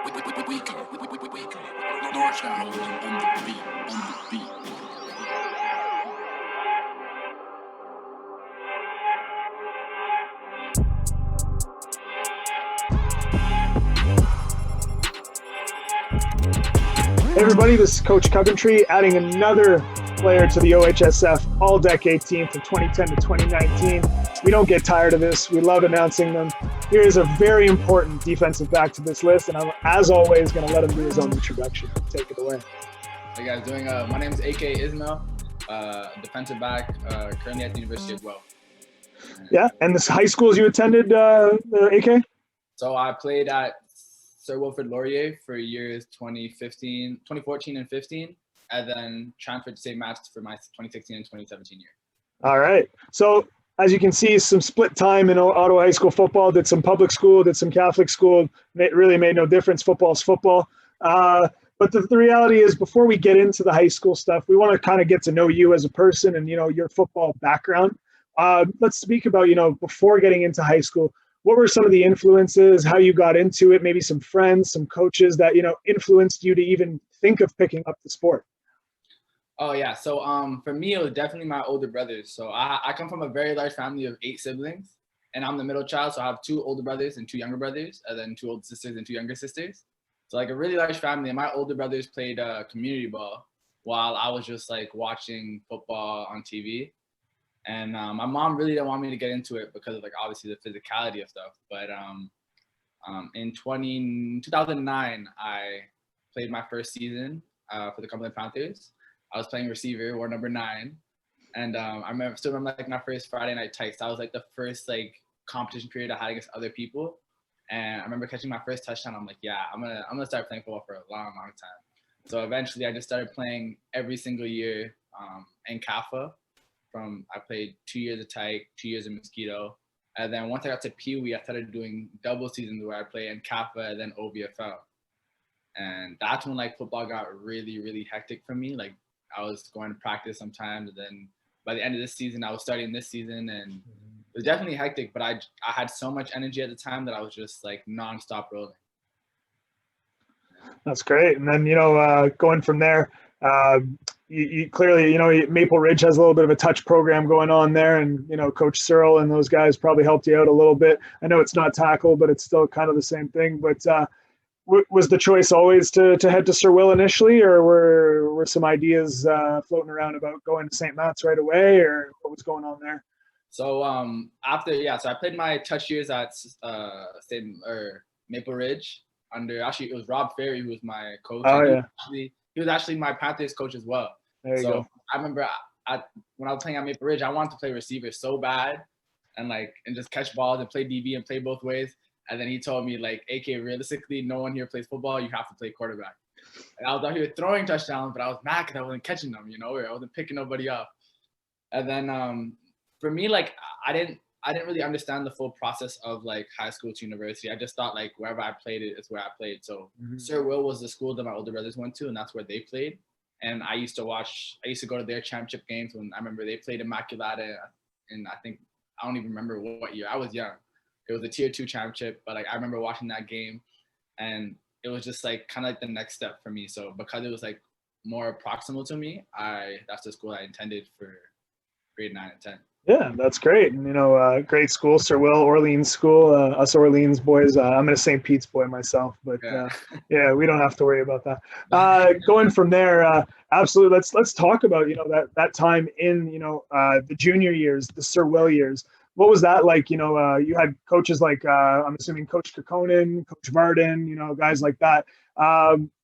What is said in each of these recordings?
Hey everybody, this is Coach Coventry adding another player to the OHSF all-decade team from 2010 to 2019. We don't get tired of this. We love announcing them. Here is a very important defensive back to this list, and I'm, as always, going to let him do his own introduction. Take it away. How you guys doing? My name is ISMAIL, defensive back, currently at the University of Guelph. Yeah, and the high schools you attended, AK? So I played at Sir Wil for years 2014 and 15, and then transferred to St. Matt's for my 2016 and 2017 year. All right. So as you can see, some split time in Ottawa high school football, did some public school, did some Catholic school. It really made no difference. Football's football. But the reality is, before we get into the high school stuff, we want to kind of get to know you as a person and, your football background. Let's speak about, before getting into high school, what were some of the influences, how you got into it, maybe some friends, some coaches that, influenced you to even think of picking up the sport? Oh, yeah. So for me, it was definitely my older brothers. So I come from a very large family of 8 siblings, and I'm the middle child. So I have 2 older brothers and 2 younger brothers, and then 2 older sisters and 2 younger sisters. So like a really large family. And my older brothers played community ball while I was just like watching football on TV. And my mom really didn't want me to get into it because of like obviously the physicality of stuff. But in 2009, I played my first season for the Cumberland Panthers. I was playing receiver, wore number 9, and I still remember like my first Friday night tights. That was like the first like competition period I had against other people, and I remember catching my first touchdown. I'm like, yeah, I'm gonna start playing football for a long time. So eventually, I just started playing every single year in CAFA. I played 2 years of Tyke, 2 years of Mosquito. And then once I got to Pee Wee, I started doing double seasons where I play in CAFA and then OVFL. And that's when like football got really, really hectic for me. Like I was going to practice sometimes, and then by the end of this season, I was starting this season, and it was definitely hectic, but I had so much energy at the time that I was just like nonstop rolling. That's great. And then, going from there, you clearly, Maple Ridge has a little bit of a touch program going on there, and, Coach Cyril and those guys probably helped you out a little bit. I know it's not tackle, but it's still kind of the same thing. But was the choice always to head to Sir Wil initially, or were some ideas floating around about going to St. Matt's right away, or what was going on there? So so I played my touch years at Maple Ridge it was Rob Ferry who was my coach. Oh, yeah. He was actually my Panthers coach as well. There you go. I remember when I was playing at Maple Ridge, I wanted to play receiver so bad and just catch balls and play DB and play both ways. And then he told me like, AK, realistically, no one here plays football. You have to play quarterback. And I was out here throwing touchdowns, but I was mad because I wasn't catching them, or I wasn't picking nobody up. And then for me, like I didn't really understand the full process of like high school to university. I just thought like wherever I played it is where I played. So Sir Wil was the school that my older brothers went to, and that's where they played. And I used to go to their championship games when I remember they played Immaculata, and I don't even remember what year. I was young. It was a tier 2 championship, but like I remember watching that game, and it was just like kind of like the next step for me. So because it was like more proximal to me, that's the school I intended for grade 9 and 10. Yeah, that's great. And, great school, Sir Wil, Orleans school, us Orleans boys. I'm a St. Pete's boy myself, but yeah, we don't have to worry about that. Going from there, absolutely. Let's talk about, that time in, the junior years, the Sir Wil years. What was that like? You had coaches like, I'm assuming Coach Kekkonen, Coach Varden, guys like that.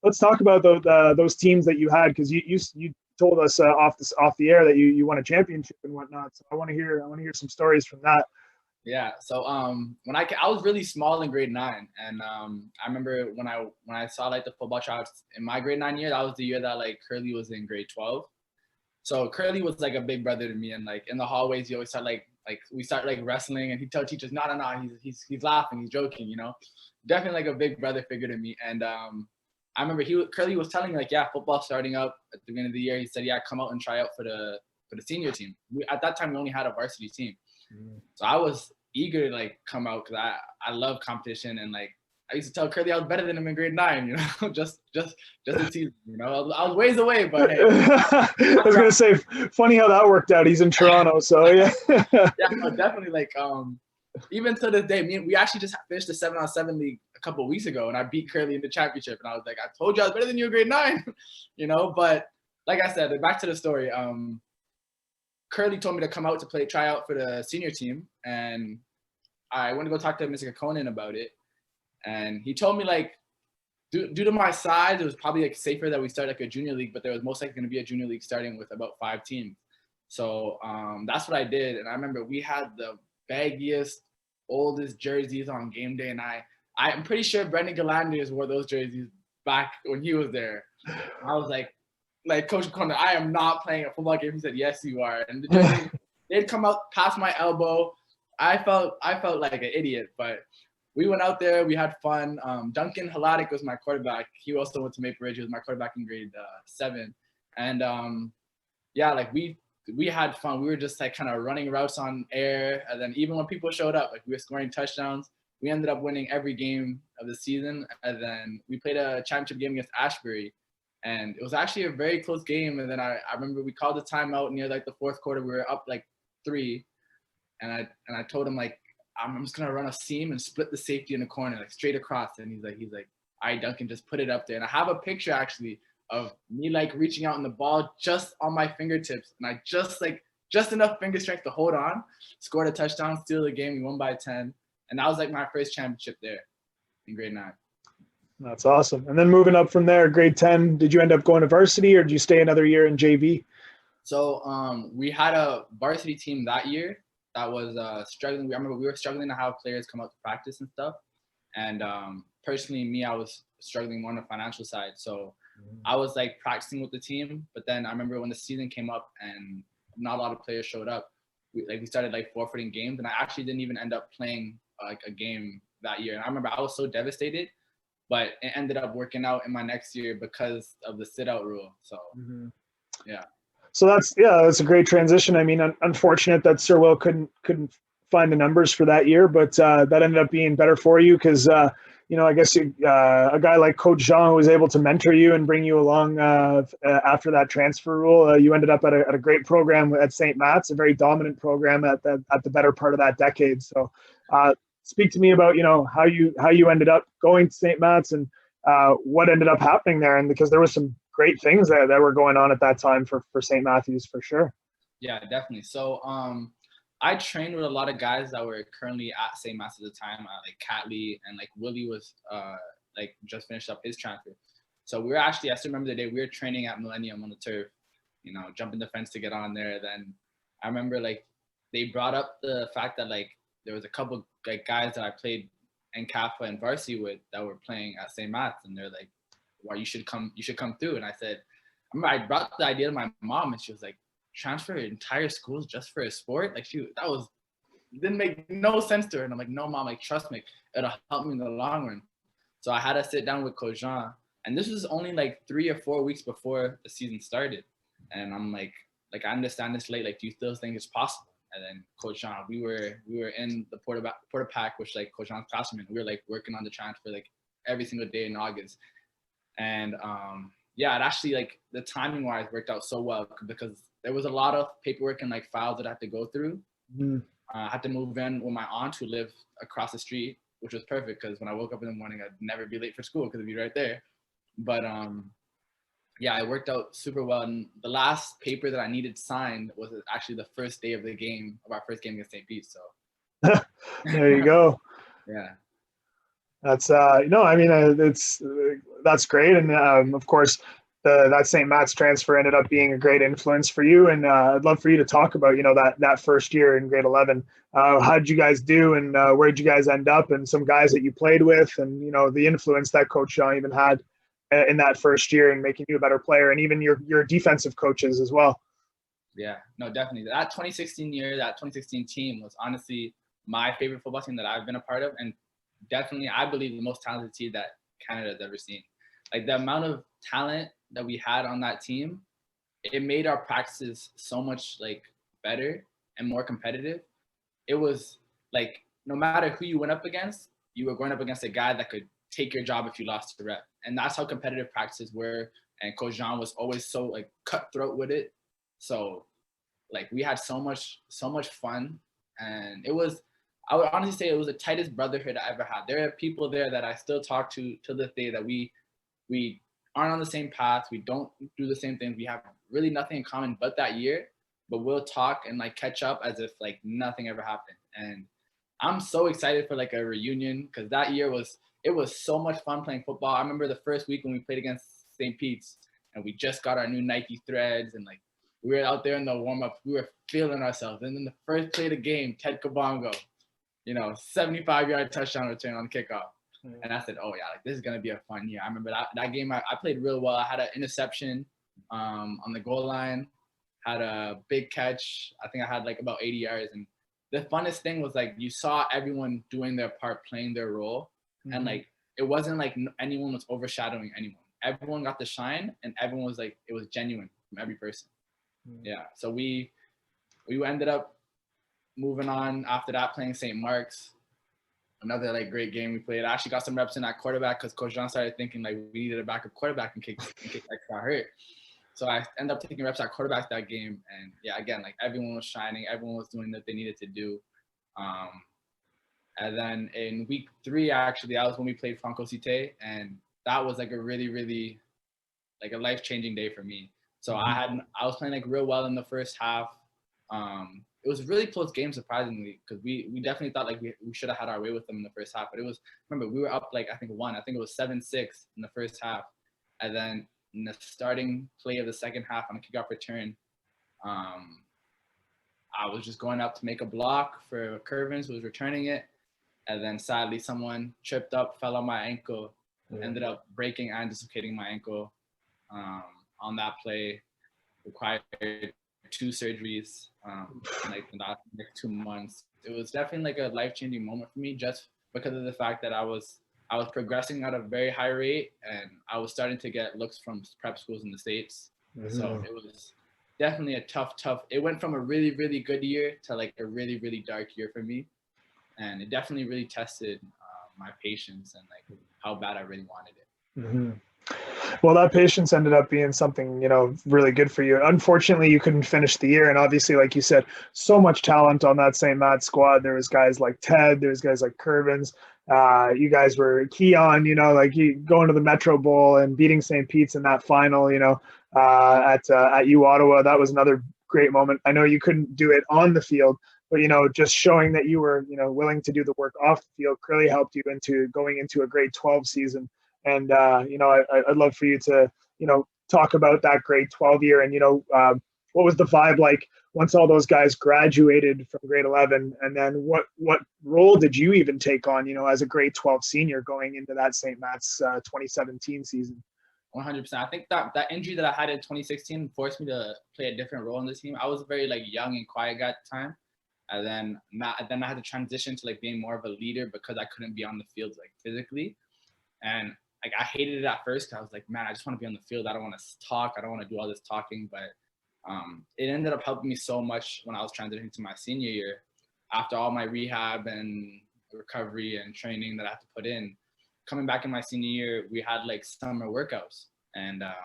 Let's talk about those teams that you had, because you told us off the air that you won a championship and whatnot. So I want to hear some stories from that. Yeah. So when I was really small in grade 9, and I remember when I saw like the football tryouts in my grade 9 year, that was the year that like Curly was in grade 12. So Curly was like a big brother to me, and like in the hallways, you always start like we start like wrestling, and he'd tell teachers, no, he's laughing, he's joking, definitely like a big brother figure to me. And I remember Curly was telling me like, yeah, football's starting up at the beginning of the year. He said, yeah, come out and try out for the senior team. At that time, we only had a varsity team. So I was eager to like come out because I love competition, and like I used to tell Curly I was better than him in grade 9, you know, just to tease him, you know. I was ways away, but hey. I was gonna say, funny how that worked out. He's in Toronto, so yeah. Yeah, no, definitely. Like, even to this day, we actually just finished the 7-on-7 league a couple of weeks ago, and I beat Curly in the championship, and I was like, I told you I was better than you in grade 9, you know. But like I said, back to the story. Curly told me to come out to try out for the senior team, and I went to go talk to Mr. Conan about it. And he told me, like, due to my size, it was probably like safer that we start like a junior league, but there was most likely going to be a junior league starting with about 5 teams. So that's what I did. And I remember we had the baggiest, oldest jerseys on game day, and I'm pretty sure Brendan Galanders wore those jerseys back when he was there. I was like Coach Conan, I am not playing a football game. He said, yes, you are. And the jerseys, they'd come out past my elbow. I felt like an idiot, but we went out there. We had fun. Duncan Haladic was my quarterback. He also went to Maple Ridge. He was my quarterback in grade 7. And yeah, like we had fun. We were just like kind of running routes on air. And then even when people showed up, like we were scoring touchdowns. We ended up winning every game of the season. And then we played a championship game against Ashbury. And it was actually a very close game. And then I remember we called the timeout near like the 4th quarter. We were up like 3. And I told him, like, I'm just gonna run a seam and split the safety in the corner, like straight across. And he's like, all right, Duncan, just put it up there. And I have a picture actually of me like reaching out and the ball just on my fingertips, and I just enough finger strength to hold on, scored a touchdown, steal the game. We won by 10, and that was like my first championship there in grade 9. That's awesome. And then moving up from there, grade 10, did you end up going to varsity, or did you stay another year in JV? So we had a varsity team that year that was struggling. I remember we were struggling to have players come out to practice and stuff. And personally, me, I was struggling more on the financial side. So I was like practicing with the team. But then I remember when the season came up and not a lot of players showed up, we started like forfeiting games. And I actually didn't even end up playing like a game that year. And I remember I was so devastated, but it ended up working out in my next year because of the sit-out rule. So yeah. So that's a great transition. I mean, unfortunate that Sir Wil couldn't find the numbers for that year, but that ended up being better for you because you know, I guess a guy like Coach Jean was able to mentor you and bring you along after that transfer rule. You ended up at a great program at St. Matt's, a very dominant program at the better part of that decade. So speak to me about, you know, how you ended up going to St. Matt's and what ended up happening there, and because there was some great things that were going on at that time for St. Matthew's for sure. Yeah, definitely. So I trained with a lot of guys that were currently at St. Matt's at the time, like Catley, and like Willie was like just finished up his transfer. So we were actually, I still remember the day we were training at Millennium on the turf, you know, jumping the fence to get on there. Then I remember like they brought up the fact that like there was a couple like guys that I played in CAFA and varsity with that were playing at St. Matt's, and they're like, well, you should come through. And I said, I remember I brought the idea to my mom, and she was like, transfer entire schools just for a sport? Like didn't make no sense to her. And I'm like, no, Mom, like trust me, it'll help me in the long run. So I had to sit down with Coach Jean, and this was only like 3 or 4 weeks before the season started. And I'm like I understand this late. Like, do you still think it's possible? And then Coach Jean, we were in the Porta Pack, which like Coach Jean's classroom, and we were like working on the transfer like every single day in August. And yeah, it actually like the timing wise worked out so well because there was a lot of paperwork and like files that I had to go through. I had to move in with my aunt who lived across the street, which was perfect because when I woke up in the morning, I'd never be late for school because it'd be right there. But yeah, it worked out super well. And the last paper that I needed signed was actually the first day of the game, of our first game against St. Pete. So there you go. Yeah. That's no, I mean that's great, and of course that St. Matt's transfer ended up being a great influence for you. And I'd love for you to talk about, you know, that first year in grade 11. How did you guys do, and where did you guys end up, and some guys that you played with, and you know the influence that Coach Jean even had in that first year in making you a better player, and even your defensive coaches as well. Yeah, no, definitely. That 2016 team was honestly my favorite football team that I've been a part of, and definitely, I believe, the most talented team that Canada's ever seen. Like, the amount of talent that we had on that team, it made our practices so much like better and more competitive. It was like, no matter who you went up against, you were going up against a guy that could take your job if you lost to rep. And that's how competitive practices were. And Coach Jean was always so like cutthroat with it. So like we had so much fun, and it was, I would honestly say it was the tightest brotherhood I ever had. There are people there that I still talk to this day that we aren't on the same path. We don't do the same things. We have really nothing in common but that year, but we'll talk and like catch up as if like nothing ever happened. And I'm so excited for like a reunion, because that year it was so much fun playing football. I remember the first week when we played against St. Pete's and we just got our new Nike threads, and like we were out there in the warm-up, we were feeling ourselves. And then the first play of the game, Ted Kabongo, 75-yard touchdown return on kickoff. And I said, oh yeah, like this is gonna be a fun year. I remember that game, I played real well. I had an interception on the goal line, had a big catch. I think I had like about 80 yards. And the funnest thing was like you saw everyone doing their part, playing their role. And like it wasn't like anyone was overshadowing anyone. Everyone got the shine, and everyone was like, it was genuine from every person. Yeah. So we ended up moving on after that, playing St. Mark's. Another like great game we played. I actually got some reps in at quarterback because Coach Jean started thinking like we needed a backup quarterback in case I got hurt. So I ended up taking reps at quarterback that game. And yeah, again, like everyone was shining. Everyone was doing what they needed to do. And then in week 3, actually, that was when we played Franco Cité. And that was like a really, really like a life-changing day for me. So I was playing like real well in the first half. It was a really close game, surprisingly, because we definitely thought like we should have had our way with them in the first half. But it was, remember, we were up like I think it was 7-6 in the first half. And then in the starting play of the second half on a kickoff return, I was just going up to make a block for Curvins, who was returning it. And then sadly, someone tripped up, fell on my ankle, ended up breaking and dislocating my ankle on that play. Required 2 surgeries like in the next 2 months. It was definitely like a life-changing moment for me, just because of the fact that I was progressing at a very high rate, and I was starting to get looks from prep schools in the States. So it was definitely a tough. It went from a really, really good year to like a really, really dark year for me. And it definitely really tested my patience and like how bad I really wanted it. Well, that patience ended up being something, really good for you. Unfortunately, you couldn't finish the year. And obviously, like you said, so much talent on that St. Matt squad. There was guys like Ted, there was guys like Curvins. You guys were key on, like you going to the Metro Bowl and beating St. Pete's in that final, at UOttawa. That was another great moment. I know you couldn't do it on the field, but, just showing that you were, willing to do the work off the field clearly helped you into going into a grade 12 season. And, I'd love for you to, talk about that grade 12 year and, what was the vibe like once all those guys graduated from grade 11? And then what role did you even take on, as a grade 12 senior going into that St. Matt's 2017 season? 100%. I think that injury that I had in 2016 forced me to play a different role in the team. I was very like young and quiet guy at the time. And then I had to transition to like being more of a leader because I couldn't be on the field like physically. And like I hated it at first because I was like, man, I just want to be on the field. I don't want to talk. I don't want to do all this talking. But it ended up helping me so much when I was transitioning to my senior year. After all my rehab and recovery and training that I had to put in, coming back in my senior year, we had like summer workouts. And I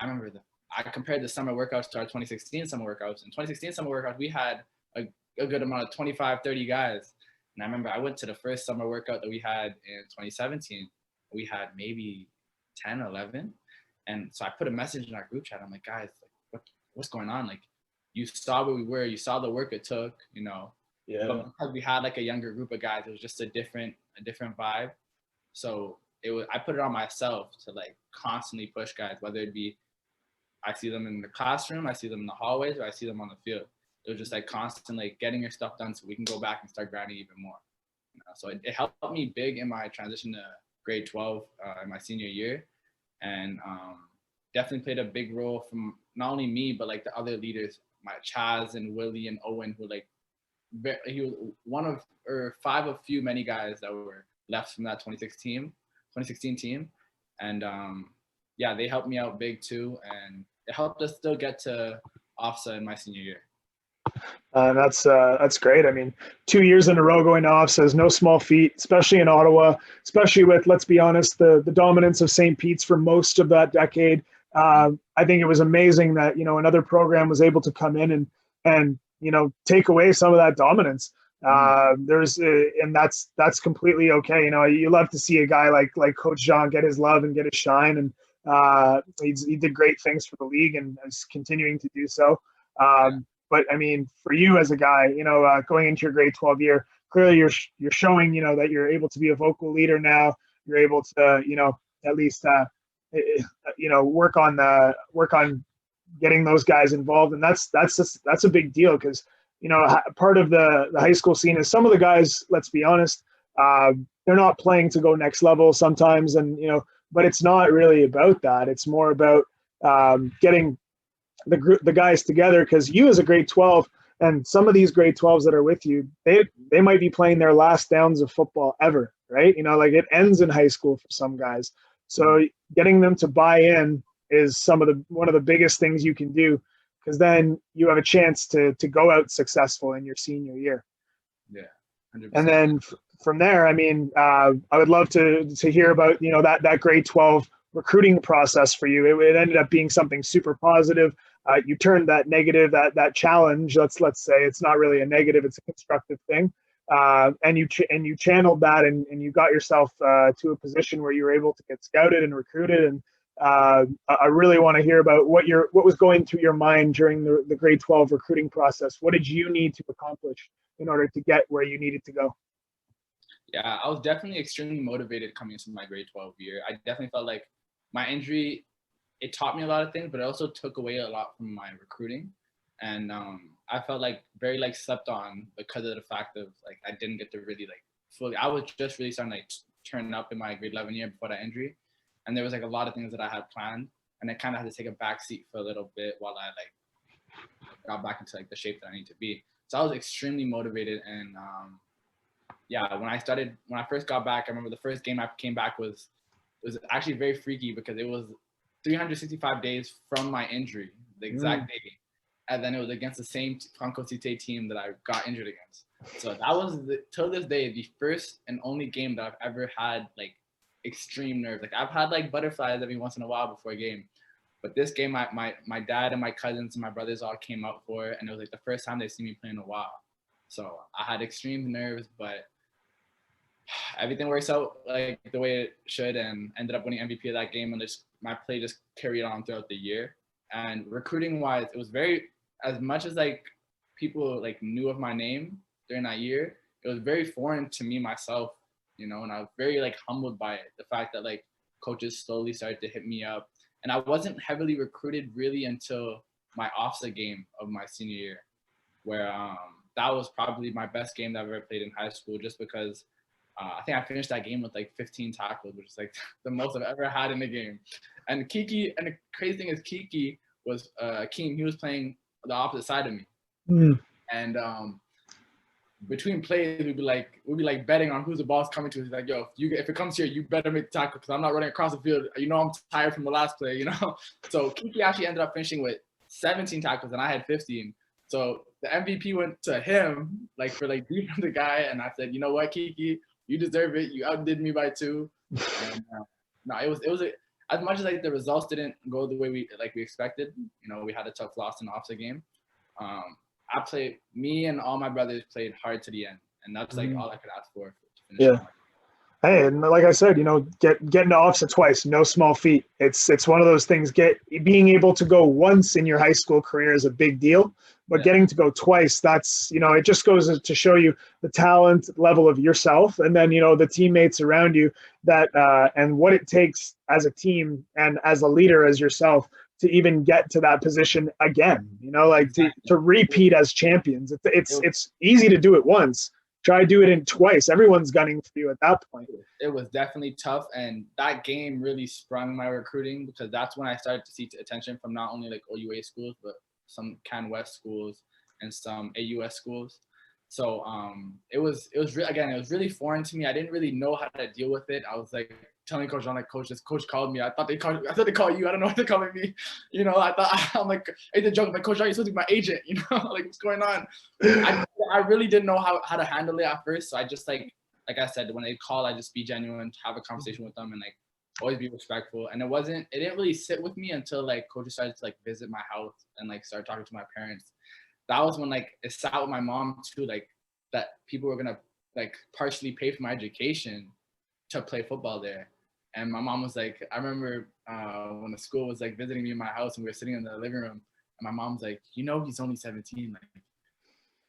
remember I compared the summer workouts to our 2016 summer workouts. In 2016 summer workouts, we had a good amount of 25, 30 guys. And I remember I went to the first summer workout that we had in 2017. We had maybe 10, 11. And so I put a message in our group chat. I'm like, guys, like, what's going on? Like, you saw where we were. You saw the work it took, Yeah. But because we had like a younger group of guys, it was just a different vibe. So I put it on myself to like constantly push guys, whether it be I see them in the classroom, I see them in the hallways, or I see them on the field. It was just like constant like getting your stuff done so we can go back and start grinding even more. So it helped me big in my transition to grade 12 in my senior year, and definitely played a big role from not only me but like the other leaders, my Chaz and Willie and Owen, who like he was one of or 5 of many guys that were left from that 2016 team, and yeah, they helped me out big too, and it helped us still get to OFSA in my senior year. That's great. I mean, 2 years in a row going to OHSF is no small feat, especially in Ottawa, especially with, let's be honest, the dominance of St. Pete's for most of that decade. I think it was amazing that, you know, another program was able to come in and you know, take away some of that dominance. And that's completely okay. You know, you love to see a guy like Coach Jean get his love and get his shine, and he did great things for the league and is continuing to do so. But I mean, for you as a guy, you know, going into your grade 12 year, clearly you're showing, you know, that you're able to be a vocal leader now. You're able to, you know, at least, you know, work on getting those guys involved, and that's a big deal because, you know, part of the high school scene is some of the guys, let's be honest, they're not playing to go next level sometimes, and you know, but it's not really about that. It's more about getting the guys together, because you as a grade 12 and some of these grade 12s that are with you, they might be playing their last downs of football ever, right? You know, like it ends in high school for some guys. So getting them to buy in is one of the biggest things you can do, because then you have a chance to go out successful in your senior year. Yeah, 100%. And then from there, I mean, I would love to hear about, you know, that grade 12 recruiting process for you. It ended up being something super positive. You turned that negative, that challenge. Let's say it's not really a negative; it's a constructive thing. And you channeled that, and you got yourself to a position where you were able to get scouted and recruited. And I really want to hear about what was going through your mind during the grade 12 recruiting process. What did you need to accomplish in order to get where you needed to go? Yeah, I was definitely extremely motivated coming into my grade 12 year. I definitely felt like my injury, it taught me a lot of things, but it also took away a lot from my recruiting. And I felt like very like slept on because of the fact of like I didn't get to really like fully. I was just really starting to like turn up in my grade 11 year before that injury, and there was like a lot of things that I had planned, and I kind of had to take a back seat for a little bit while I like got back into like the shape that I need to be. So I was extremely motivated, and yeah, when I first got back, I remember the first game I came back was actually very freaky because it was 365 days from my injury, the exact day. And then it was against the same Franco Cité team that I got injured against. So that was, till this day, the first and only game that I've ever had like extreme nerves. Like I've had like butterflies every once in a while before a game. But this game, my dad and my cousins and my brothers all came out for it. And it was like the first time they see me play in a while. So I had extreme nerves, but everything works out like the way it should, and ended up winning MVP of that game. And my play just carried on throughout the year. And recruiting wise, it was very, as much as like people like knew of my name during that year, it was very foreign to me myself, you know, and I was very like humbled by it. The fact that like coaches slowly started to hit me up, and I wasn't heavily recruited really until my OHSF game of my senior year, where that was probably my best game that I've ever played in high school, just because I think I finished that game with like 15 tackles, which is like the most I've ever had in a game. And Kiki, and the crazy thing is Kiki was Keem, he was playing the opposite side of me. And between plays, we'd be like betting on who's the ball's coming to. He's like, yo, if it comes here, you better make the tackle because I'm not running across the field. You know, I'm tired from the last play, you know? So Kiki actually ended up finishing with 17 tackles and I had 15. So the MVP went to him, like for like beating the guy. And I said, you know what, Kiki, you deserve it. You outdid me by 2. And no, it was as much as like the results didn't go the way we expected. You know, we had a tough loss in the OHSF game. Me and all my brothers played hard to the end, and that's like all I could ask for to finish. Yeah. Hey, and like I said, you know, getting to OHSF twice, no small feat. It's one of those things. Being able to go once in your high school career is a big deal, but getting to go twice, that's, you know, it just goes to show you the talent level of yourself, and then, you know, the teammates around you, that and what it takes as a team and as a leader as yourself to even get to that position again. You know, like to repeat as champions. It's easy to do it once. Try to do it in twice. Everyone's gunning for you at that point. It was definitely tough, and that game really sprung my recruiting, because that's when I started to see attention from not only like OUA schools, but some Can West schools and some AUS schools. So again, it was really foreign to me. I didn't really know how to deal with it. I was like telling Coach John, like, Coach, this coach called me. I thought they called you. I don't know what they're calling me. You know, I'm like, I did joke, like, Coach John, you're supposed to be my agent. You know, like, what's going on? I really didn't know how to handle it at first. So I just like I said, when they call, I just be genuine, have a conversation with them, and like always be respectful. And it didn't really sit with me until like coaches started to like visit my house and like start talking to my parents. That was when like it sat with my mom too, like that people were gonna like partially pay for my education to play football there. And my mom was like, I remember when the school was like visiting me in my house and we were sitting in the living room, and my mom's like, you know, he's only 17, like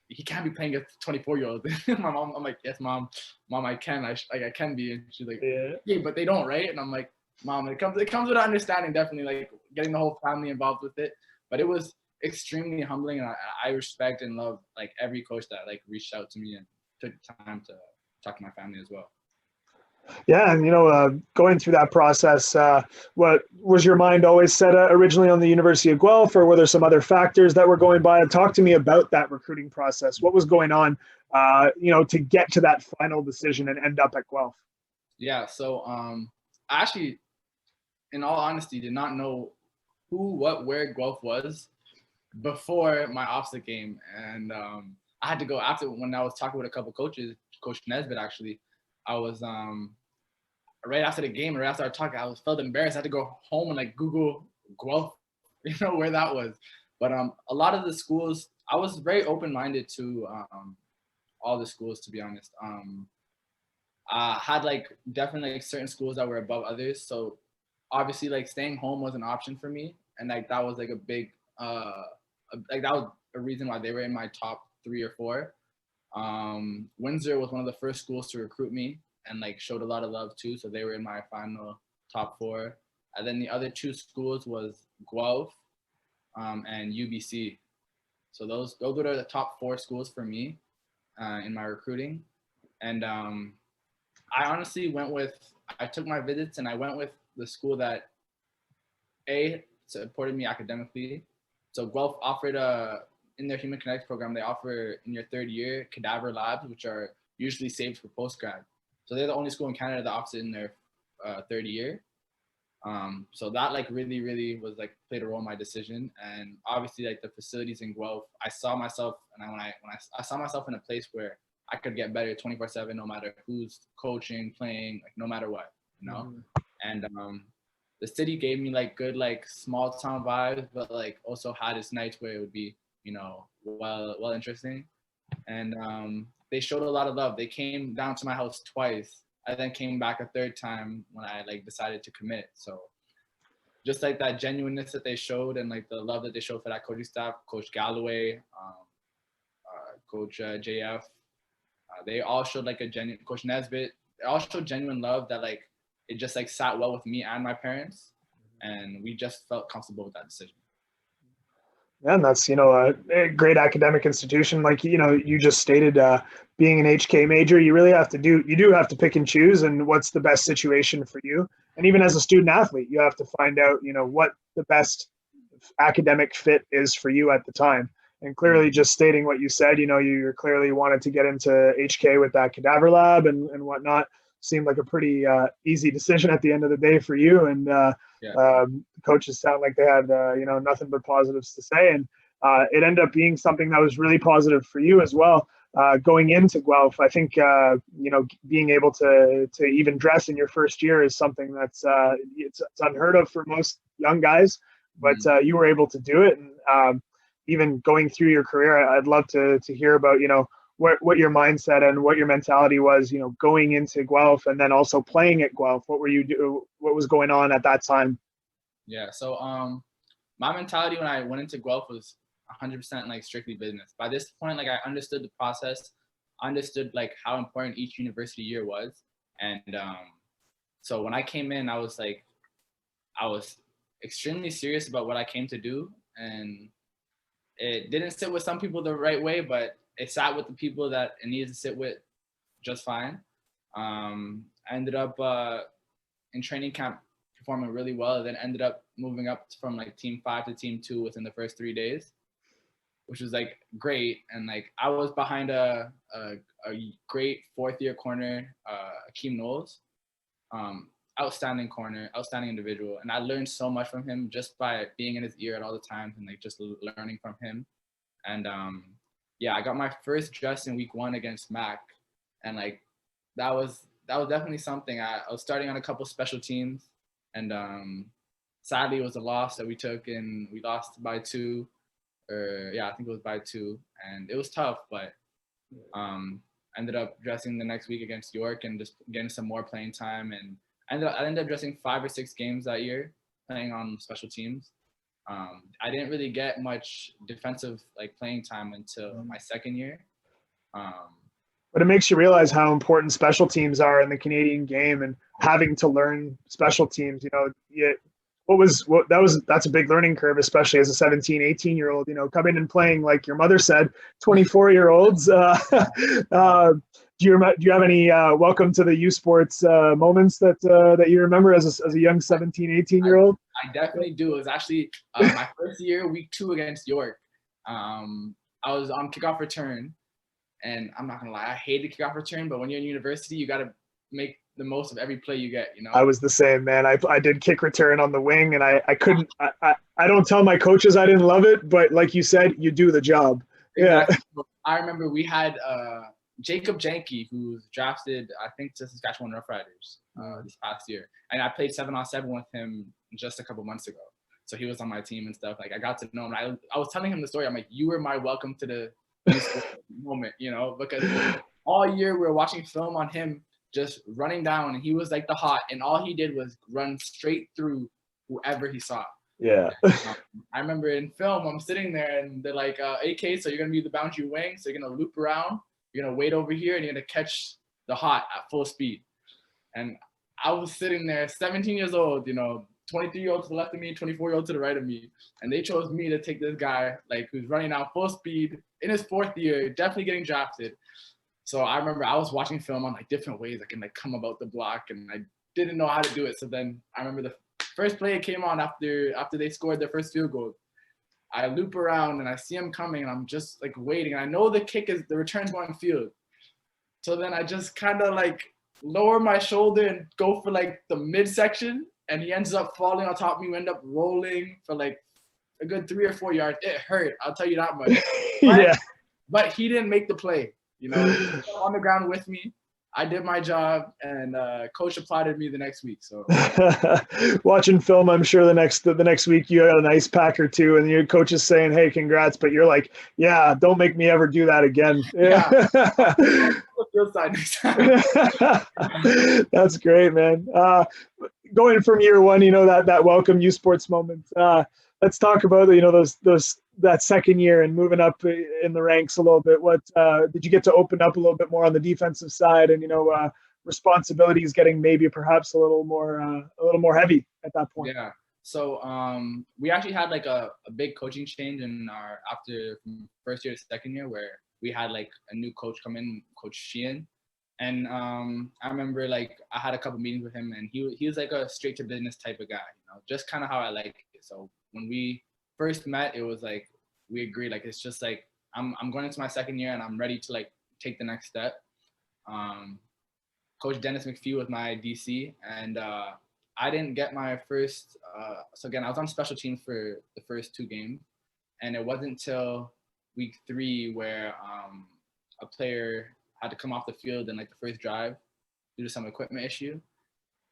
he can't be playing a 24-year-old. My mom, I'm like, yes, mom, I can, I can be. And she's like, yeah, but they don't, right? And I'm like, mom, it comes with understanding, definitely, like getting the whole family involved with it. But it was extremely humbling, and I respect and love like every coach that like reached out to me and took time to talk to my family as well. Yeah, and going through that process, what was your mind always set originally on the University of Guelph, or were there some other factors that were going by? Talk to me about that recruiting process. What was going on, to get to that final decision and end up at Guelph? Yeah, so I actually, in all honesty, did not know who, what, where Guelph was before my OHSF game, and I had to go after when I was talking with a couple coaches, Coach Nesbitt actually. I was right after the game, right after I talked, I felt embarrassed. I had to go home and like Google Guelph, where that was. But a lot of the schools, I was very open-minded to all the schools, to be honest. I had like definitely like certain schools that were above others. So obviously like staying home was an option for me, and like that was like a big like that was a reason why they were in my top 3 or 4. Windsor was one of the first schools to recruit me and like showed a lot of love too. So they were in my final top 4. And then the other 2 schools was Guelph and UBC. So those were the top 4 schools for me in my recruiting. And I honestly I took my visits and I went with the school that supported me academically. So Guelph offered in their Human Connect program, they offer in your 3rd year cadaver labs, which are usually saved for postgrad. So they're the only school in Canada that offers it in their 3rd year. So that like really was like played a role in my decision. And obviously like the facilities in Guelph, I saw myself, and when I saw myself in a place where I could get better 24/7, no matter who's coaching, playing, like no matter what, Mm-hmm. And the city gave me like good like small town vibes, but like also had its nights where it would be well interesting. And they showed a lot of love. They came down to my house twice. I then came back a 3rd time when I like decided to commit. So just like that genuineness that they showed and like the love that they showed for that coaching staff, Coach Galloway, Coach JF, they all showed like a genuine, Coach Nesbitt, they all showed genuine love that like it just like sat well with me and my parents, and we just felt comfortable with that decision. And that's, a great academic institution. Like, you just stated, being an HK major, you do have to pick and choose and what's the best situation for you. And even as a student athlete, you have to find out, what the best academic fit is for you at the time. And clearly just stating what you said, you clearly wanted to get into HK with that cadaver lab and whatnot. Seemed like a pretty easy decision at the end of the day for you. And coaches sound like they had nothing but positives to say, and it ended up being something that was really positive for you as well. Going into Guelph, I think being able to even dress in your first year is something that's it's unheard of for most young guys, but you were able to do it. And even going through your career, I'd love to hear about what your mindset and what your mentality was, going into Guelph and then also playing at Guelph. What was going on at that time? Yeah, so my mentality when I went into Guelph was 100% like strictly business. By this point, like I understood the process, understood like how important each university year was. And so when I came in, I was extremely serious about what I came to do. And it didn't sit with some people the right way, but it sat with the people that it needed to sit with just fine. I ended up in training camp performing really well, then ended up moving up from like team 5 to team 2 within the first 3 days, which was like great. And like I was behind a great 4th-year corner, Akeem Knowles, outstanding corner, outstanding individual, and I learned so much from him just by being in his ear at all the times and like just learning from him. And yeah, I got my first dress in week 1 against Mac, and like that was definitely something. I was starting on a couple special teams, and sadly it was a loss that we took, and we lost by 2. Yeah, I think it was by 2, and it was tough, but ended up dressing the next week against York and just getting some more playing time, and I ended up dressing 5 or 6 games that year, playing on special teams. I didn't really get much defensive like playing time until my 2nd year. But it makes you realize how important special teams are in the Canadian game, and having to learn special teams. You know, that's a big learning curve, especially as a 17, 18-year-old. You know, coming and playing like your mother said, 24-year-olds. Do you have any welcome to the U Sports moments that you remember as a young 17, 18-year-old? I definitely do. It was actually my first year, week 2 against York. I was on kickoff return, and I'm not gonna lie, I hated kickoff return, but when you're in university, you gotta make the most of every play you get, you know? I was the same, man. I did kick return on the wing, and I couldn't, I don't tell my coaches I didn't love it, but like you said, you do the job. Exactly. Yeah. I remember we had Jacob Janke, who's drafted, I think, to Saskatchewan Roughriders this past year. And I played 7-on-7 with him just a couple months ago. So he was on my team and stuff. Like, I got to know him. I was telling him the story. I'm like, you were my welcome to the moment, you know, because all year we were watching film on him just running down, and he was like the hot, and all he did was run straight through whoever he saw. Yeah. I remember in film, I'm sitting there, and they're like, AK, so you're going to be the boundary wing, so you're going to loop around, you're going to wait over here, and you're going to catch the hot at full speed. And I was sitting there, 17 years old, you know, 23-year-old to the left of me, 24-year-old to the right of me, and they chose me to take this guy, like, who's running out full speed in his 4th year, definitely getting drafted. So I remember I was watching film on like different ways I can like come about the block, and I didn't know how to do it. So then I remember the first play came on after they scored their first field goal. I loop around and I see him coming, and I'm just like waiting. I know the return's going field. So then I just kind of like lower my shoulder and go for like the midsection, and he ends up falling on top of me. We end up rolling for like a good 3 or 4 yards. It hurt, I'll tell you that much. Yeah. But he didn't make the play. You know, on the ground with me. I did my job, and coach applauded me the next week. So watching film, I'm sure the next week you got an ice pack or 2, and your coach is saying, "Hey, congrats," but you're like, "Yeah, don't make me ever do that again." Yeah. Field side next time. That's great, man. Going from year 1, you know, that welcome U Sports moment. Let's talk about that 2nd year and moving up in the ranks a little bit. What did you get to open up a little bit more on the defensive side, and responsibilities getting maybe perhaps a little more heavy at that point? Yeah. So we actually had like a big coaching change in after from 1st year to 2nd year, where we had like a new coach come in, Coach Sheehan. And I remember like I had a couple meetings with him, and he was like a straight to business type of guy, you know, just kind of how I like it. So when we first met, it was like we agreed, like it's just like I'm going into my 2nd year, and I'm ready to like take the next step. Coach Dennis McPhee was my DC, and I didn't get my first. So again, I was on special teams for the first 2 games, and it wasn't until week 3 where a player had to come off the field in like the first drive due to some equipment issue.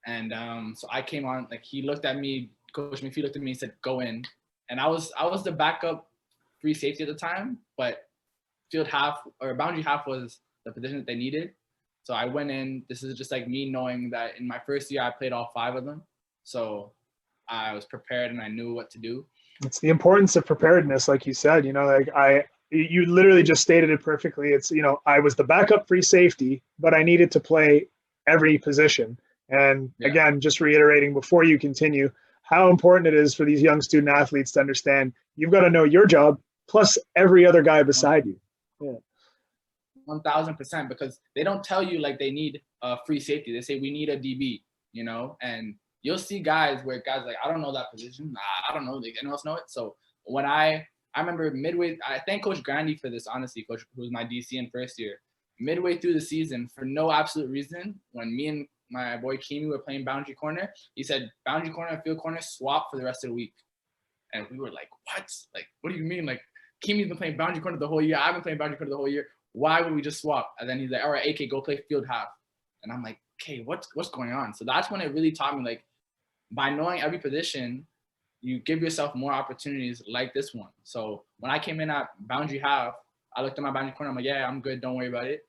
And so I came on, like he looked at me, Coach McPhee looked at me and said, "Go in." And I was the backup free safety at the time, but field half or boundary half was the position that they needed. So I went in. This is just like me knowing that in my first year I played all 5 of them. So I was prepared and I knew what to do. It's the importance of preparedness, like you said. You know, like you literally just stated it perfectly. It's, you know, I was the backup free safety, but I needed to play every position. And again, just reiterating before you continue, how important it is for these young student athletes to understand you've got to know your job plus every other guy beside you. Yeah. 1000%, because they don't tell you like they need a free safety. They say we need a DB, you know, and you'll see guys where guys like, I don't know that position. I don't know. Anyone else know it? So when I I remember midway, I thank Coach Grandy for this, honestly, Coach, who was my DC in first year. Midway through the season, for no absolute reason, when me and my boy Kimi were playing boundary corner, he said, boundary corner and field corner, swap for the rest of the week. And we were like, what? Like, what do you mean? Like, Kimi's been playing boundary corner the whole year. I've been playing boundary corner the whole year. Why would we just swap? And then he's like, all right, AK, go play field half. And I'm like, okay, what's going on? So that's when it really taught me, like, by knowing every position, you give yourself more opportunities like this one. So when I came in at boundary half, I looked at my boundary corner. I'm like, yeah, I'm good. Don't worry about it.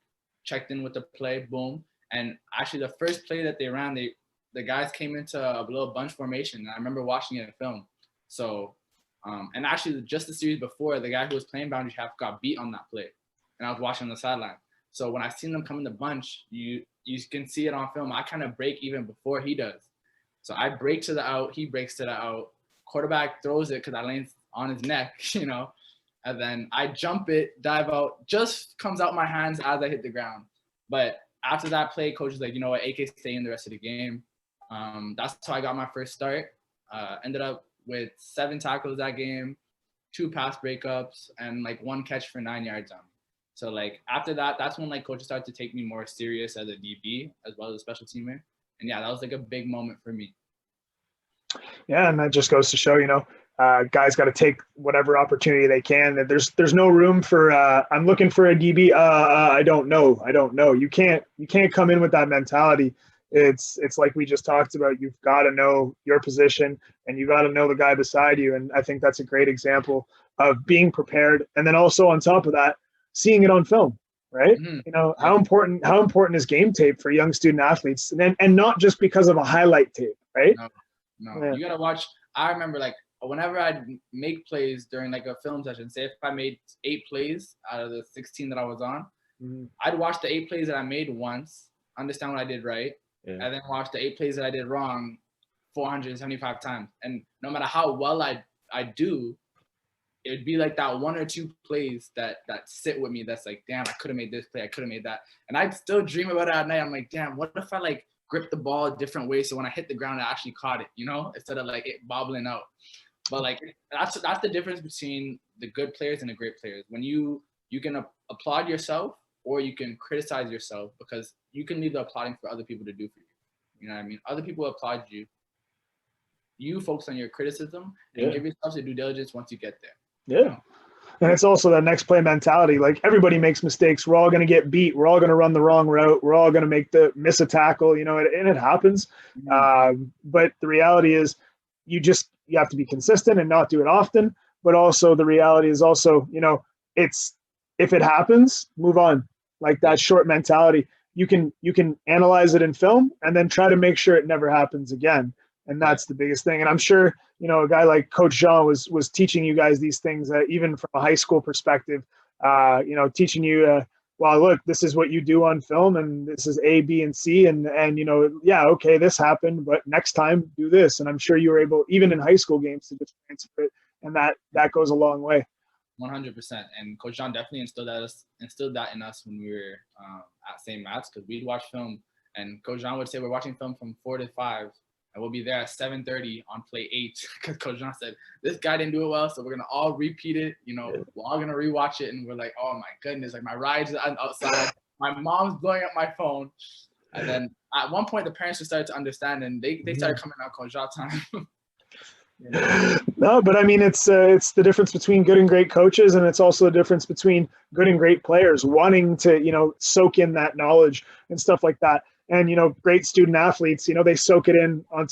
Checked in with the play, boom. And actually, the first play that they ran, the guys came into a little bunch formation. And I remember watching it in film. So, and actually, just the series before, the guy who was playing boundary half got beat on that play. And I was watching on the sideline. So when I seen them come in the bunch, you can see it on film. I kind of break even before he does. So I break to the out, he breaks to the out. Quarterback throws it because I landed on his neck, you know. And then I jump it, dive out, just comes out my hands as I hit the ground. But after that play, coach was like, you know what, AK stay in the rest of the game. That's how I got my first start. Ended up with 7 tackles that game, 2 pass breakups, and like 1 catch for 9 yards on me. So like after that, that's when like coaches started to take me more serious as a DB as well as a special teamer. And yeah, that was like a big moment for me. Yeah, and that just goes to show, you know, guys got to take whatever opportunity they can. There's no room for I'm looking for a DB. I don't know. You can't come in with that mentality. It's like we just talked about. You've got to know your position, and you got to know the guy beside you. And I think that's a great example of being prepared. And then also on top of that, seeing it on film, right? Mm-hmm. You know, how important is game tape for young student athletes, and not just because of a highlight tape, right? No, yeah. You gotta watch. I remember like whenever I'd make plays during like a film session, say if I made 8 plays out of the 16 that I was on, I'd watch the 8 plays that I made once, understand what I did right, and then watch the 8 plays that I did wrong 475 times. And no matter how well I do, it would be like that 1 or 2 plays that sit with me. That's like, damn, I could have made this play, I could have made that, and I'd still dream about it at night. I'm like, damn, what if I like grip the ball a different way so when I hit the ground I actually caught it, you know, instead of like it bobbling out. But like that's the difference between the good players and the great players. When you can applaud yourself or you can criticize yourself, because you can leave the applauding for other people to do for you. You know what I mean? Other people applaud you. You focus on your criticism and give yourself the due diligence once you get there. Yeah. You know? And it's also that next play mentality. Like, everybody makes mistakes. We're all going to get beat. We're all going to run the wrong route. We're all going to miss a tackle, you know, and it happens. But the reality is you have to be consistent and not do it often. But also the reality is also, you know, if it happens, move on. Like that short mentality. You can analyze it in film and then try to make sure it never happens again. And that's the biggest thing. And I'm sure, you know, a guy like Coach Jean was teaching you guys these things, even from a high school perspective, you know, teaching you, well, look, this is what you do on film, and this is A, B, and C. And you know, yeah, okay, this happened, but next time do this. And I'm sure you were able, even in high school games, to just transfer it. And that goes a long way. 100%. And Coach Jean definitely instilled that in us when we were at St. Matt's, because we'd watch film. And Coach Jean would say, we're watching film from 4 to 5. And we'll be there at 7:30 on play 8, because Coach Jean said, this guy didn't do it well, so we're going to all repeat it. You know, we're all going to rewatch it. And we're like, oh, my goodness, like my ride's outside. My mom's blowing up my phone. And then at one point, the parents just started to understand, and they started coming out Coach Jean time. No, but I mean, it's the difference between good and great coaches, and it's also the difference between good and great players wanting to, you know, soak in that knowledge and stuff like that. And, you know, great student athletes, you know, they soak it in on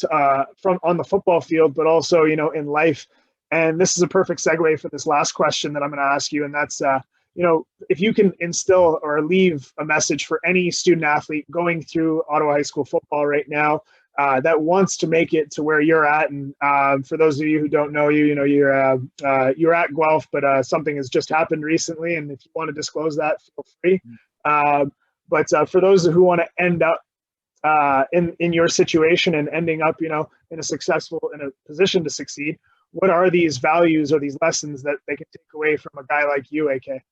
the football field, but also, you know, in life. And this is a perfect segue for this last question that I'm going to ask you. And that's, you know, if you can instill or leave a message for any student athlete going through Ottawa High School football right now that wants to make it to where you're at. And for those of you who don't know you, you know, you're at Guelph, but something has just happened recently. And if you want to disclose that, feel free. But for those who want to end up in your situation and ending up, you know, in a position to succeed, what are these values or these lessons that they can take away from a guy like you, AK?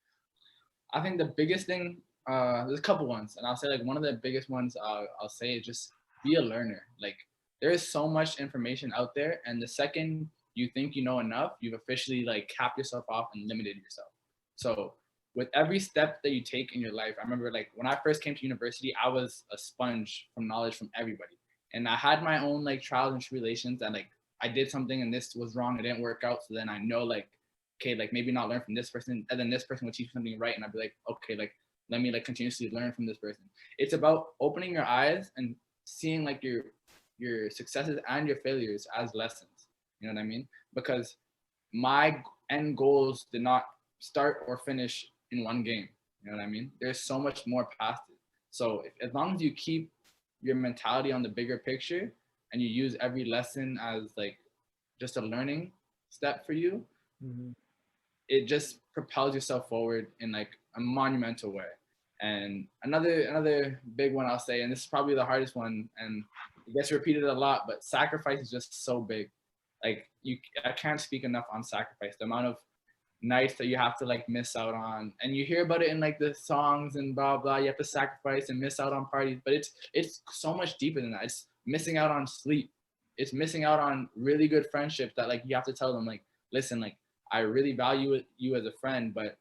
I think the biggest thing, there's a couple ones, and I'll say like one of the biggest ones I'll say is just be a learner. Like, there is so much information out there, and the second you think you know enough, you've officially like capped yourself off and limited yourself. So with every step that you take in your life, I remember like when I first came to university, I was a sponge from knowledge from everybody. And I had my own like trials and tribulations, and like I did something and this was wrong, it didn't work out. So then I know like, okay, like maybe not learn from this person, and then this person would teach something right, and I'd be like, okay, like let me like continuously learn from this person. It's about opening your eyes and seeing like your successes and your failures as lessons. You know what I mean? Because my end goals did not start or finish in one game. You know what I mean? There's so much more past it. So as long as you keep your mentality on the bigger picture and you use every lesson as like just a learning step for you, it just propels yourself forward in like a monumental way. And another big one I'll say, and this is probably the hardest one, and it gets repeated a lot, but sacrifice is just so big. Like I can't speak enough on sacrifice. The amount of nights that you have to like miss out on, and you hear about it in like the songs and blah blah. You have to sacrifice and miss out on parties, but it's so much deeper than that. It's missing out on sleep. It's missing out on really good friendships that like you have to tell them like, listen, like I really value you as a friend, but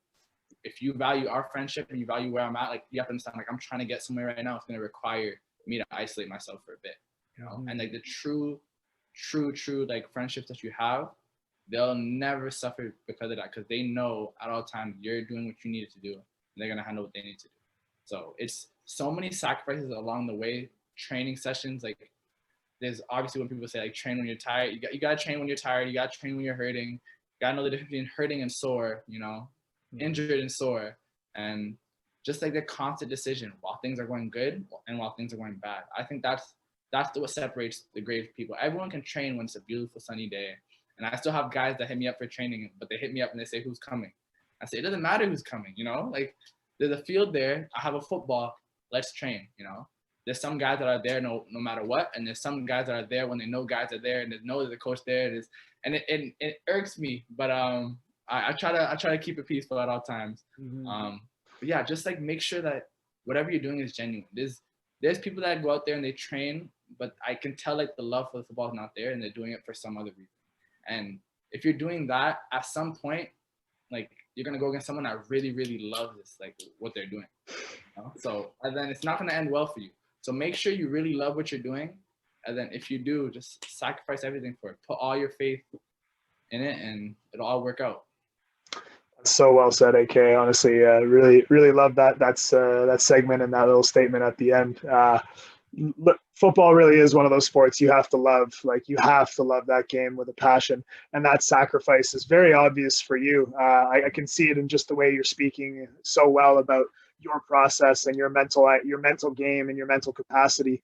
if you value our friendship and you value where I'm at, like you have to understand, like I'm trying to get somewhere right now. It's going to require me to isolate myself for a bit, you know? And like the true like friendships that you have, they'll never suffer because of that, because they know at all times you're doing what you needed to do, and they're going to handle what they need to do. So it's so many sacrifices along the way. Training sessions, like there's obviously when people say like train when you're tired, you got to train when you're tired, you got to train when you're hurting, you got to know the difference between hurting and sore, you know, injured and sore, and just like the constant decision while things are going good and while things are going bad. I think that's what separates the great people. Everyone can train when it's a beautiful sunny day, and I still have guys that hit me up for training, but they hit me up and they say, who's coming? I say, it doesn't matter who's coming, you know, like there's a field there, I have a football, let's train, you know. There's some guys that are there no matter what, and there's some guys that are there when they know guys are there and they know there's a coach there. And it irks me, but I try to keep it peaceful at all times. But yeah, just like make sure that whatever you're doing is genuine. There's people that go out there and they train, but I can tell like the love for the football is not there, and they're doing it for some other reason. And if you're doing that, at some point, like you're gonna go against someone that really, really loves this, like what they're doing. You know? So and then it's not gonna end well for you. So make sure you really love what you're doing, and then if you do, just sacrifice everything for it. Put all your faith in it, and it'll all work out. So well said, AK. Honestly, really love that segment and that little statement at the end. But football really is one of those sports you have to love. Like you have to love that game with a passion, and that sacrifice is very obvious for you. I can see it in just the way you're speaking so well about your process and your mental game and your mental capacity.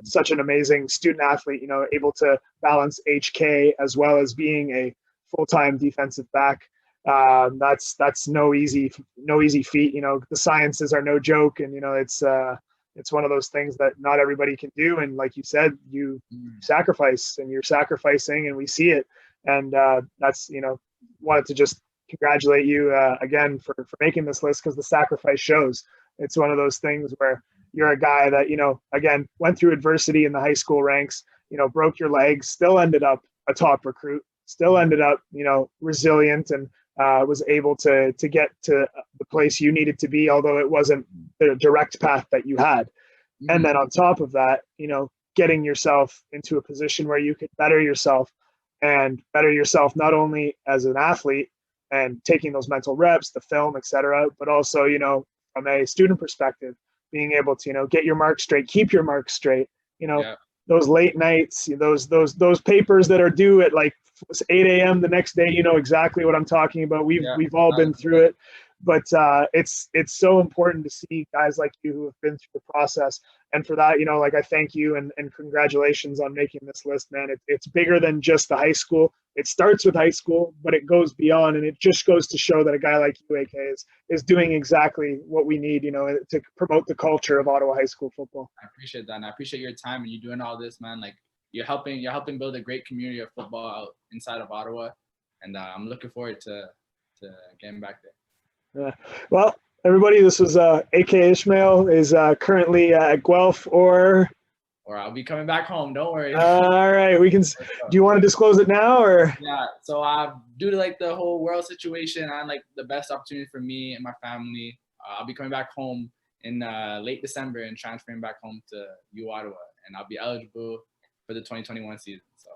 Such an amazing student athlete, you know, able to balance HK as well as being a full-time defensive back. That's no easy feat. You know, the sciences are no joke, and you know it's one of those things that not everybody can do. And like you said, you sacrifice, and you're sacrificing, and we see it. And that's, you know, wanted to just congratulate you again for making this list, because the sacrifice shows. It's one of those things where you're a guy that, you know, again, went through adversity in the high school ranks, you know, broke your legs, still ended up a top recruit, still ended up, you know, resilient, and was able to get to the place you needed to be, although it wasn't the direct path that you had. And then on top of that, you know, getting yourself into a position where you could better yourself not only as an athlete and taking those mental reps, the film, etc., but also, you know, from a student perspective, being able to, you know, get your marks straight, keep your marks straight, you know, those late nights, those papers that are due at like 8 a.m. the next day, you know exactly what I'm talking about. We've all been through it, but it's so important to see guys like you who have been through the process. And for that, you know, like I thank you and congratulations on making this list, man. It's bigger than just the high school. It starts with high school, but it goes beyond, and it just goes to show that a guy like you, AK, is doing exactly what we need, you know, to promote the culture of Ottawa high school football. I appreciate that, and I appreciate your time and you doing all this, man. Like you're helping build a great community of football out inside of Ottawa, and I'm looking forward to getting back there. Well, everybody, this was AK Ismail, is currently at Guelph or or I'll be coming back home. Don't worry. All right, we can. Do you want to disclose it now, or? Yeah. So due to like the whole world situation, I like the best opportunity for me and my family. I'll be coming back home in late December and transferring back home to UOttawa, and I'll be eligible for the 2021 season. So.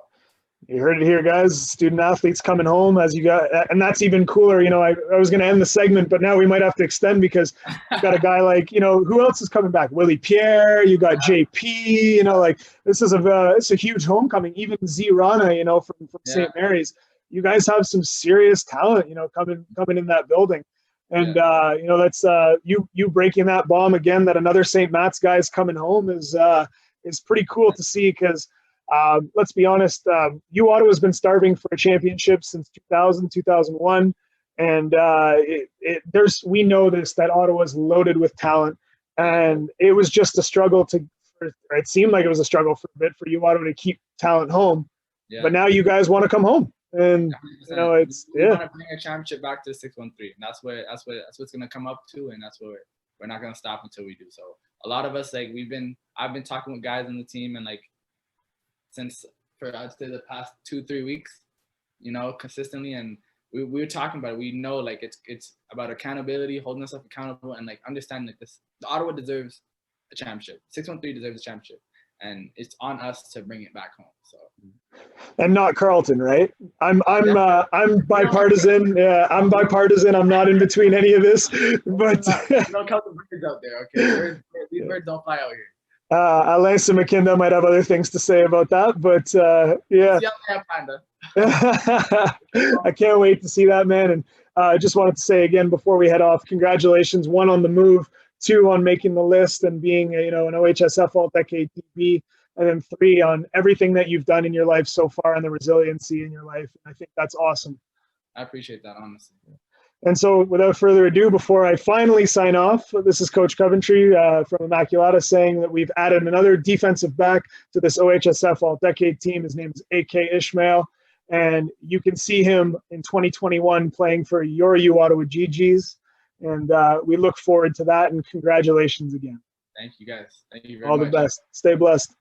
You heard it here, guys. Student athletes coming home as you got, and that's even cooler. You know, I was going to end the segment, but now we might have to extend because you've got a guy like, you know, who else is coming back? Willie Pierre, you got JP, you know, like this is it's a huge homecoming. Even Z Rana, you know, from St. Mary's. You guys have some serious talent, you know, coming in that building. And, you know, that's you breaking that bomb again, that another St. Matt's guy is coming home is pretty cool to see because, let's be honest, UOttawa has been starving for a championship since 2000, 2001. And we know this, that Ottawa is loaded with talent. And it was just a struggle it seemed like it was a struggle for a bit for UOttawa to keep talent home. Yeah. But now you guys want to come home. And, 100%. You know, we want to bring a championship back to 613. And that's what's going to come up to. And that's what we're not going to stop until we do. So a lot of us, like I've been talking with guys on the team and like, since I'd say the past 2-3 weeks, you know, consistently, and we were talking about it. We know like it's about accountability, holding ourselves accountable, and like understanding that the Ottawa deserves a championship. 613 deserves a championship, and it's on us to bring it back home. So, and not Carleton, right? I'm bipartisan. Yeah, I'm bipartisan. I'm not in between any of this. But don't count the birds out there, okay? These birds don't fly out here. Alyssa McKinda might have other things to say about that, but yeah. I can't wait to see that, man. And I just wanted to say again before we head off, congratulations, 1 on the move, 2 on making the list and being an OHSF All-Decade DB, and then 3 on everything that you've done in your life so far and the resiliency in your life. I think that's awesome. I appreciate that, honestly. And so without further ado, before I finally sign off, this is Coach Coventry from Immaculata saying that we've added another defensive back to this OHSF All-Decade team. His name is A.K. Ismail, and you can see him in 2021 playing for your UOttawa GEEGEES, and we look forward to that, and congratulations again. Thank you, guys. Thank you very much. All the best. Stay blessed.